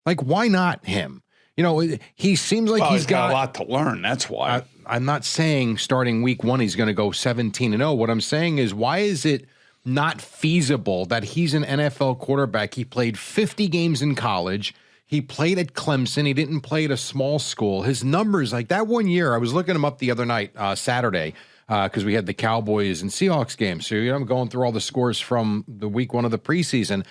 Like, why not him? You know, he seems like he's got a lot to learn. That's why. I'm not saying starting week 1 he's going to go 17-0. What I'm saying is, why is it not feasible that he's an NFL quarterback? He played 50 games in college. He played at Clemson. He didn't play at a small school. His numbers, like that one year, I was looking him up the other night, Saturday, because we had the Cowboys and Seahawks game. So I'm going through all the scores from the week 1 of the preseason.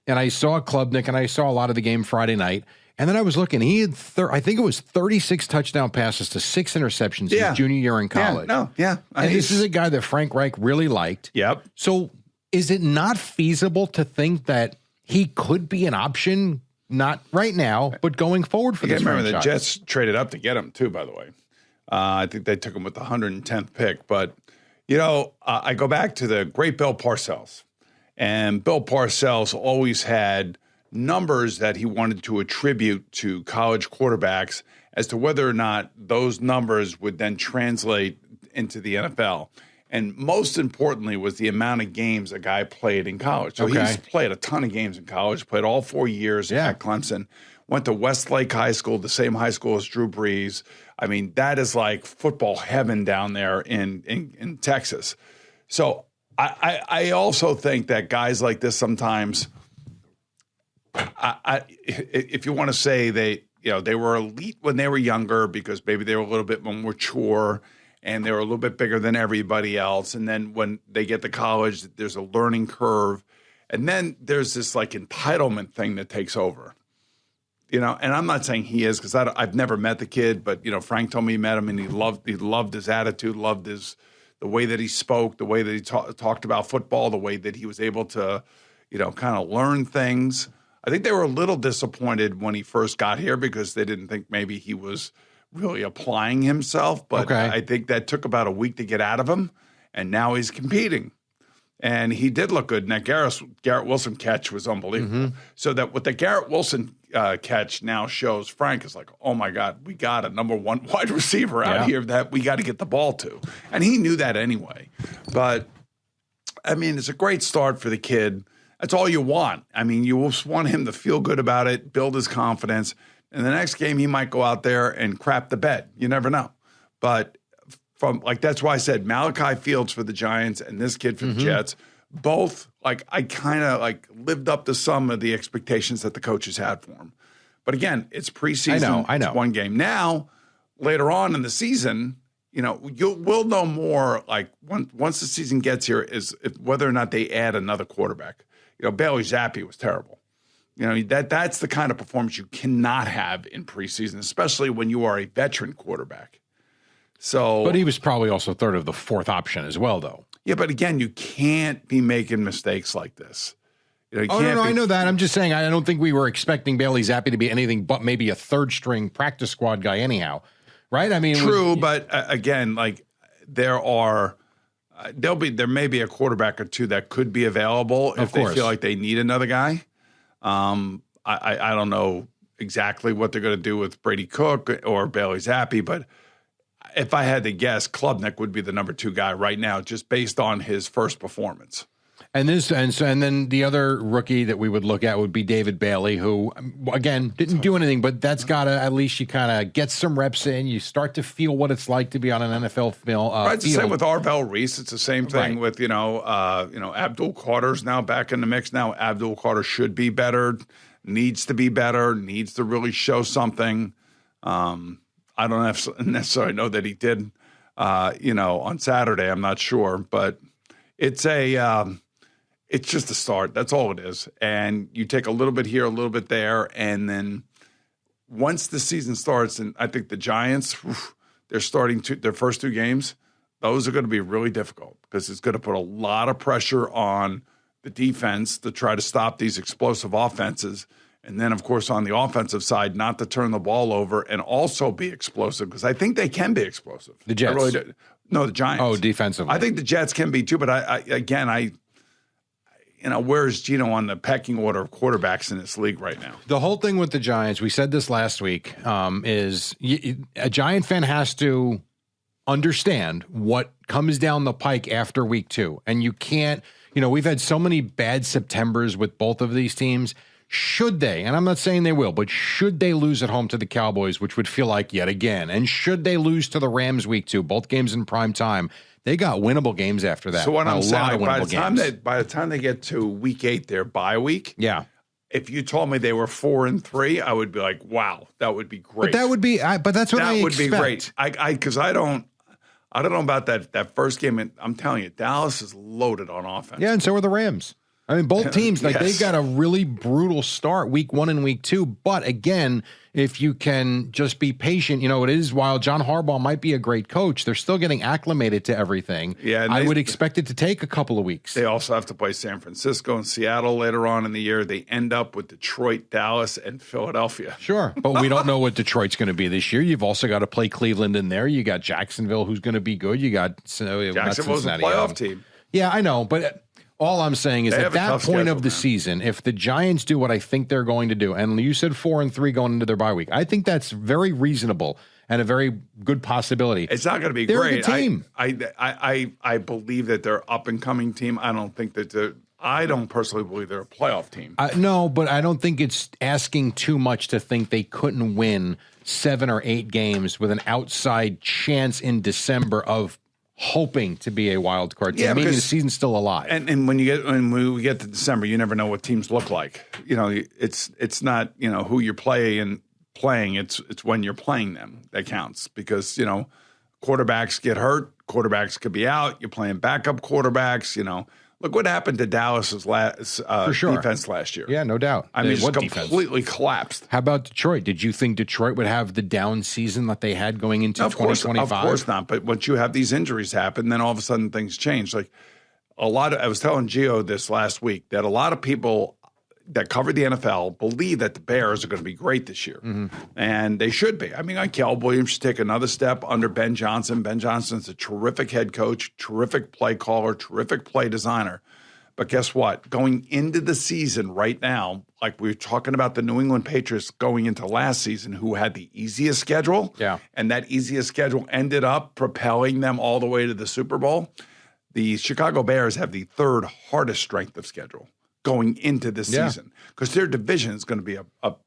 And I saw Klubnik, and I saw a lot of the game Friday night. And then I was looking. He had, I think it was 36 touchdown passes to 6 interceptions his junior year in college. And this is a guy that Frank Reich really liked. Yep. So is it not feasible to think that he could be an option, not right now, but going forward for this franchise? Remember, the Jets traded up to get him, too, by the way. I think they took him with the 110th pick. But, I go back to the great Bill Parcells. And Bill Parcells always had numbers that he wanted to attribute to college quarterbacks as to whether or not those numbers would then translate into the NFL. And most importantly was the amount of games a guy played in college. So he's played a ton of games in college, played all 4 years at Clemson, went to Westlake High School, the same high school as Drew Brees. I mean, that is like football heaven down there in Texas. So I also think that guys like this sometimes – if you want to say they were elite when they were younger because maybe they were a little bit more mature and they were a little bit bigger than everybody else. And then when they get to college, there's a learning curve. And then there's this like entitlement thing that takes over, and I'm not saying he is because I've never met the kid, but, Frank told me he met him and he loved his attitude, loved the way that he spoke, the way that he talked about football, the way that he was able to, kind of learn things. I think they were a little disappointed when he first got here because they didn't think maybe he was really applying himself. But I think that took about a week to get out of him, and now he's competing. And he did look good. And that Garrett Wilson catch was unbelievable. Mm-hmm. So that what the Garrett Wilson catch now shows Frank is like, oh, my God, we got a number 1 wide receiver out here that we got to get the ball to. And he knew that anyway. But, I mean, it's a great start for the kid. That's all you want. I mean, you just want him to feel good about it, build his confidence. And the next game, he might go out there and crap the bed. You never know. But that's why I said Malachi Fields for the Giants and this kid for the Jets, both, I kind of lived up to some of the expectations that the coaches had for him. But again, it's preseason. I know. It's one game. Now, later on in the season, we'll know more. Once the season gets here, is whether or not they add another quarterback. Bailey Zappi was terrible. That's the kind of performance you cannot have in preseason, especially when you are a veteran quarterback. So, but he was probably also third of the 4th option as well, though. Yeah, but again, you can't be making mistakes like this. I know that. I'm just saying I don't think we were expecting Bailey Zappi to be anything but maybe a 3rd-string practice squad guy anyhow, right? I mean, true, but again, there may be a quarterback or two that could be available if they feel like they need another guy. I don't know exactly what they're going to do with Brady Cook or Bailey Zappi, but if I had to guess, Klubnik would be the number 2 guy right now, just based on his first performance. And then the other rookie that we would look at would be David Bailey, who, again, didn't do anything, but that's got to, at least you kind of get some reps in. You start to feel what it's like to be on an NFL field. Right, it's the same with Arvell Reese. It's the same thing with, Abdul Carter's now back in the mix. Now Abdul Carter should be better, needs to be better, needs to really show something. I don't necessarily know that he did, on Saturday. I'm not sure, but it's it's just a start. That's all it is. And you take a little bit here, a little bit there, and then once the season starts, and I think the Giants, they're starting their first 2 games, those are going to be really difficult because it's going to put a lot of pressure on the defense to try to stop these explosive offenses. And then, of course, on the offensive side, not to turn the ball over and also be explosive because I think they can be explosive. The Jets? I really do. No, the Giants. Oh, defensively. I think the Jets can be too, but where's Gino on the pecking order of quarterbacks in this league right now? The whole thing with the Giants, we said this last week, is a Giant fan has to understand what comes down the pike after week 2. And you can't, we've had so many bad Septembers with both of these teams. should they, and I'm not saying they will, but should they lose at home to the Cowboys, which would feel like yet again, and should they lose to the Rams week 2, both games in prime time, they got winnable games after that. So what I'm saying, by the time they get to week 8, their bye week. Yeah. If you told me they were 4-3, I would be like, wow, that would be great. But that would be, but that's what I expect. That would be great. Because I don't know about that first game. And I'm telling you, Dallas is loaded on offense. Yeah, and so are the Rams. I mean, both teams, they got a really brutal start week 1 and week 2. But again, if you can just be patient, it is, while John Harbaugh might be a great coach, they're still getting acclimated to everything. Yeah, I would expect it to take a couple of weeks. They also have to play San Francisco and Seattle later on in the year. They end up with Detroit, Dallas, and Philadelphia. Sure, but we don't know what Detroit's going to be this year. You've also got to play Cleveland in there. You got Jacksonville, who's going to be good. You got Jacksonville's a playoff team. Yeah, I know, but all I'm saying is at that point of the season, if the Giants do what I think they're going to do, and you said 4-3 going into their bye week, I think that's very reasonable and a very good possibility. It's not going to be they're great. A good team. I believe that they're up and coming team. I don't personally believe they're a playoff team. No, but I don't think it's asking too much to think they couldn't win 7 or 8 games with an outside chance in December of hoping to be a wild card team. Meaning the season's still alive. And when we get to December, you never know what teams look like. It's not who you're playing. It's when you're playing them that counts, because quarterbacks get hurt, quarterbacks could be out. You're playing backup quarterbacks. Look what happened to Dallas's defense last year. Yeah, no doubt. I mean, just completely collapsed. How about Detroit? Did you think Detroit would have the down season that they had going into 2025? Of course not. But once you have these injuries happen, then all of a sudden things change. Like I was telling Gio this last week that a lot of people that covered the NFL believe that the Bears are going to be great this year. Mm-hmm. And they should be. I mean, Caleb Williams should take another step under Ben Johnson. Ben Johnson's a terrific head coach, terrific play caller, terrific play designer. But guess what? Going into the season right now, like we were talking about the New England Patriots going into last season, who had the easiest schedule. Yeah. And that easiest schedule ended up propelling them all the way to the Super Bowl. The Chicago Bears have the 3rd hardest strength of schedule going into this season, because their division is going to be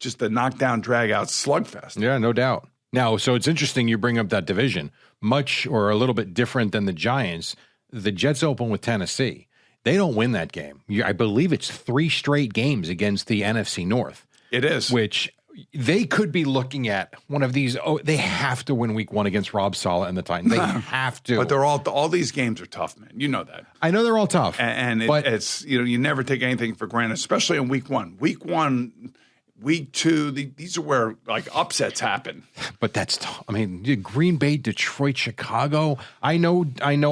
just a knockdown, drag-out slugfest. Yeah, no doubt. Now, so it's interesting you bring up that division. Much or a little bit different than the Giants, the Jets open with Tennessee. They don't win that game. I believe it's 3 straight games against the NFC North. It is. Which they could be looking at one of these. Oh, they have to win week 1 against Rob Saleh and the Titans. They have to. But they're all these games are tough, man. You know that. I know they're all tough. But it's, you never take anything for granted, especially in week 1. Week 1, week 2, these are where like upsets happen. But that's tough. I mean, Green Bay, Detroit, Chicago. I know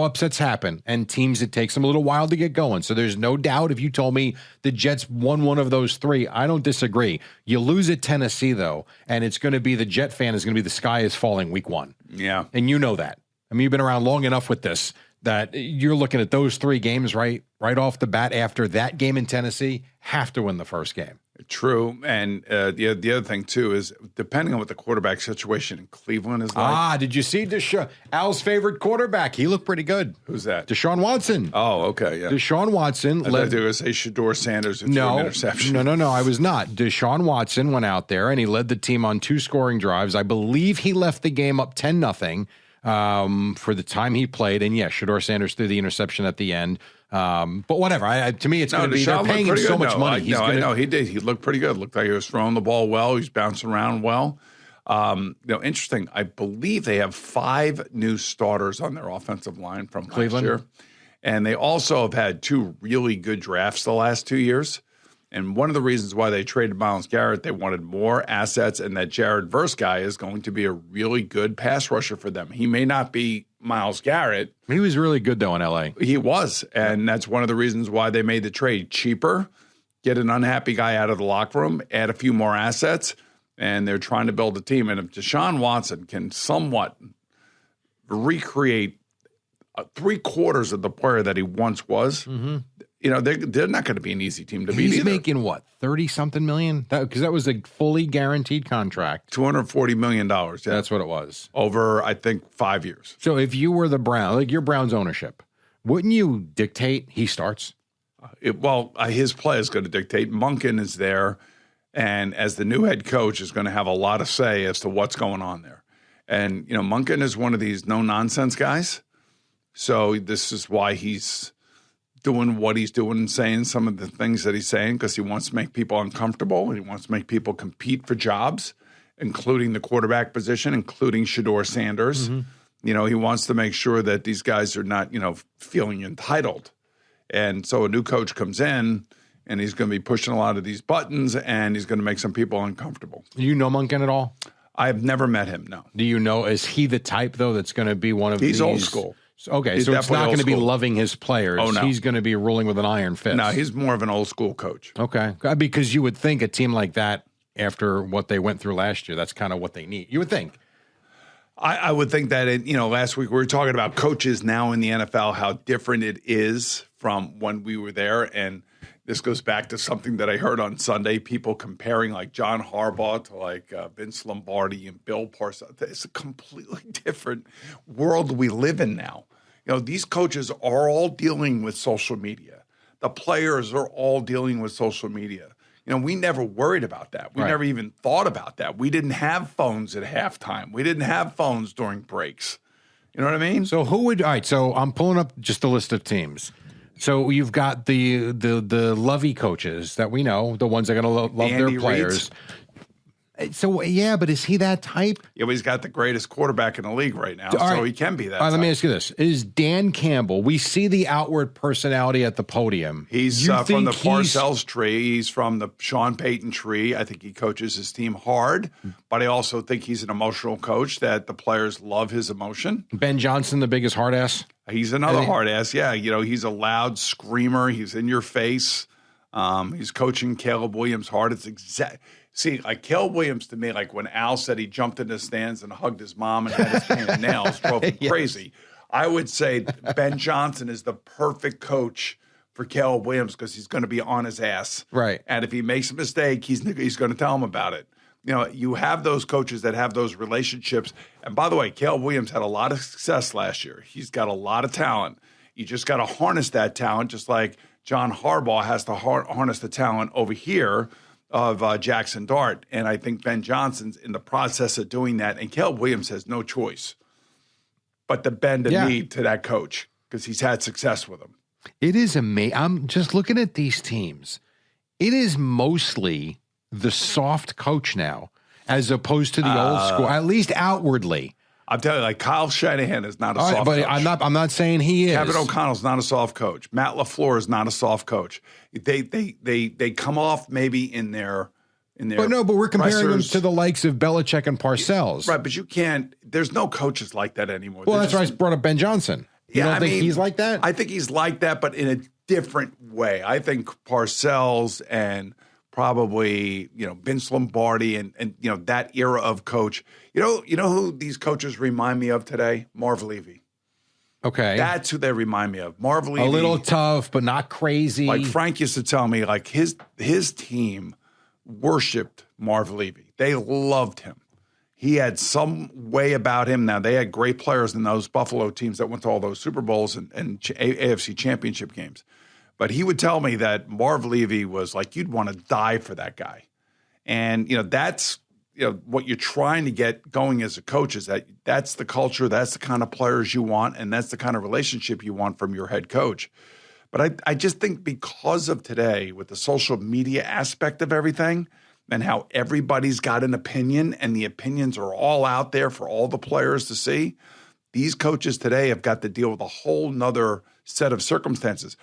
upsets happen, and teams, it takes them a little while to get going. So there's no doubt. If you told me the Jets won one of those 3, I don't disagree. You lose at Tennessee though, and it's going to be, the Jet fan is going to be, the sky is falling week 1. Yeah, and you know that. I mean, you've been around long enough with this that you're looking at those 3 games right off the bat. After that game in Tennessee, have to win the first game. True. And the other thing, too, is depending on what the quarterback situation in Cleveland is like. Did you see Al's favorite quarterback? He looked pretty good. Who's that? Deshaun Watson. Oh, okay, yeah. Deshaun Watson. I thought you were going to say Shedeur Sanders who threw an interception. No, I was not. Deshaun Watson went out there, and he led the team on 2 scoring drives. I believe he left the game up 10-0 for the time he played. And, Shedeur Sanders threw the interception at the end. But whatever. To me, it's going to be, they're paying him so much money. I know he did. He looked pretty good. Looked like he was throwing the ball well. He's bouncing around well. Interesting. I believe they have 5 new starters on their offensive line from Cleveland last year. And they also have had 2 really good drafts the last 2 years. And one of the reasons why they traded Myles Garrett, they wanted more assets, and that Jared Verse guy is going to be a really good pass rusher for them. He may not be Myles Garrett. He was really good, though, in L.A. He was, and that's one of the reasons why they made the trade. Cheaper, get an unhappy guy out of the locker room, add a few more assets, and they're trying to build a team. And if Deshaun Watson can somewhat recreate 3/4 of the player that he once was, they're not going to be an easy team to beat either. He's making what, 30-something million? Because that was a fully guaranteed contract. $240 million. Yeah. That's what it was. Over, I think, 5 years. So if you were the Browns, like your Browns ownership, wouldn't you dictate he starts? His play is going to dictate. Monken is there. And as the new head coach is going to have a lot of say as to what's going on there. And, Monken is one of these no-nonsense guys. So this is why he's doing what he's doing and saying some of the things that he's saying, because he wants to make people uncomfortable. And he wants to make people compete for jobs, including the quarterback position, including Shedeur Sanders. He wants to make sure that these guys are not, feeling entitled. And so a new coach comes in, and he's going to be pushing a lot of these buttons, and he's going to make some people uncomfortable. You know Monken at all? I've never met him, no. Do you know, is he the type, though, that's going to be one of these? He's old school. Okay, He's so it's not going to be old-school. loving his players. Oh, no. He's going to be ruling with an iron fist. No, he's more of an old school coach. Okay, because you would think a team like that, after what they went through last year, that's kind of what they need. You would think. I would think that, last week we were talking about coaches now in the NFL, how different it is from when we were there. And this goes back to something that I heard on Sunday, people comparing like John Harbaugh to like Vince Lombardi and Bill Parcells. It's a completely different world we live in now. These coaches are all dealing with social media. The players are all dealing with social media. We never worried about that. We never even thought about that. We didn't have phones at halftime. We didn't have phones during breaks. You know what I mean? So all right, so I'm pulling up just a list of teams. So you've got the lovey coaches that we know, the ones that are going to love Andy their players. Reid's. So, yeah, but is he that type? Yeah, but he's got the greatest quarterback in the league right now, All so right. he can be that All right, let me type. ask you this. Is Dan Campbell, we see the outward personality at the podium. He's You from the think he's- Parcells tree. He's from the Sean Payton tree. I think he coaches his team hard, but I also think he's an emotional coach that the players love his emotion. Ben Johnson, the biggest hard ass? He's another hard ass. Yeah, he's a loud screamer. He's in your face. He's coaching Caleb Williams hard. It's See, like Caleb Williams to me, like when Al said he jumped in the stands and hugged his mom and had his painted nails, drove him crazy. I would say Ben Johnson is the perfect coach for Caleb Williams because he's going to be on his ass. Right. And if he makes a mistake, he's going to tell him about it. You have those coaches that have those relationships. And by the way, Caleb Williams had a lot of success last year. He's got a lot of talent. You just got to harness that talent, just like John Harbaugh has to harness the talent over here of Jaxson Dart. And I think Ben Johnson's in the process of doing that. And Caleb Williams has no choice but to bend a knee to that coach because he's had success with him. It is amazing. I'm just looking at these teams. It is mostly the soft coach now as opposed to the old school, at least outwardly. I'm telling you, like Kyle Shanahan is not a soft but coach. I'm not saying he is. Kevin O'Connell's not a soft coach. Matt LaFleur is not a soft coach. They come off maybe in their But we're comparing pressers. them to the likes of Belichick and Parcells. Right, but you can't. There's no coaches like that anymore. Well, They're that's why I brought up Ben Johnson. You don't think he's like that? I think he's like that, but in a different way. I think Parcells and probably Vince Lombardi and that era of coach. You know who these coaches remind me of today? Marv Levy. Okay. That's who they remind me of. Marv Levy. A little tough, but not crazy. Like Frank used to tell me, like his team worshipped Marv Levy. They loved him. He had some way about him. Now, they had great players in those Buffalo teams that went to all those Super Bowls and AFC championship games. But he would tell me that Marv Levy was like, you'd want to die for that guy. And, that's what you're trying to get going as a coach is that's the culture, that's the kind of players you want, and that's the kind of relationship you want from your head coach. But I just think because of today, with the social media aspect of everything and how everybody's got an opinion and the opinions are all out there for all the players to see, these coaches today have got to deal with a whole nother set of circumstances.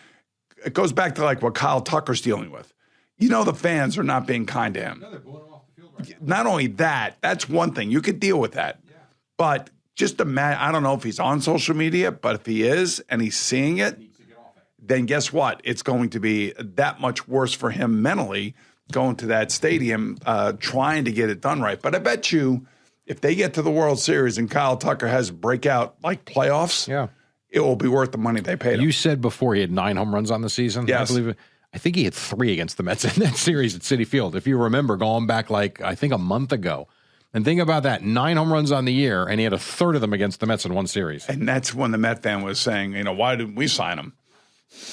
It goes back to like what Kyle Tucker's dealing with. The fans are not being kind to him. No, they're blowing him off the field right now. Not only that, that's one thing. You could deal with that. Yeah. But just imagine, I don't know if he's on social media, but if he is and he's seeing it, then guess what? It's going to be that much worse for him mentally going to that stadium trying to get it done right. But I bet you if they get to the World Series and Kyle Tucker has breakout like playoffs, it will be worth the money they paid him. You said before he had 9 home runs on the season. Yes. I think he had 3 against the Mets in that series at Citi Field. If you remember, going back I think a month ago. And think about that, 9 home runs on the year, and he had a third of them against the Mets in one series. And that's when the Met fan was saying, why didn't we sign him?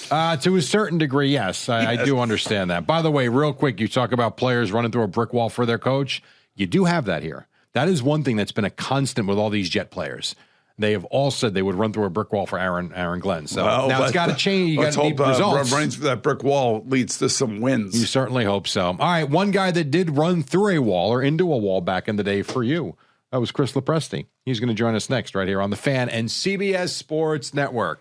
To a certain degree, yes. I do understand that. By the way, real quick, you talk about players running through a brick wall for their coach. You do have that here. That is one thing that's been a constant with all these Jet players. They have all said they would run through a brick wall for Aaron Glenn. So now it's got to change. You got to need results. Running through that brick wall leads to some wins. You certainly hope so. All right, one guy that did run through a wall or into a wall back in the day for you, that was Chris Lopresti. He's going to join us next right here on The Fan and CBS Sports Network.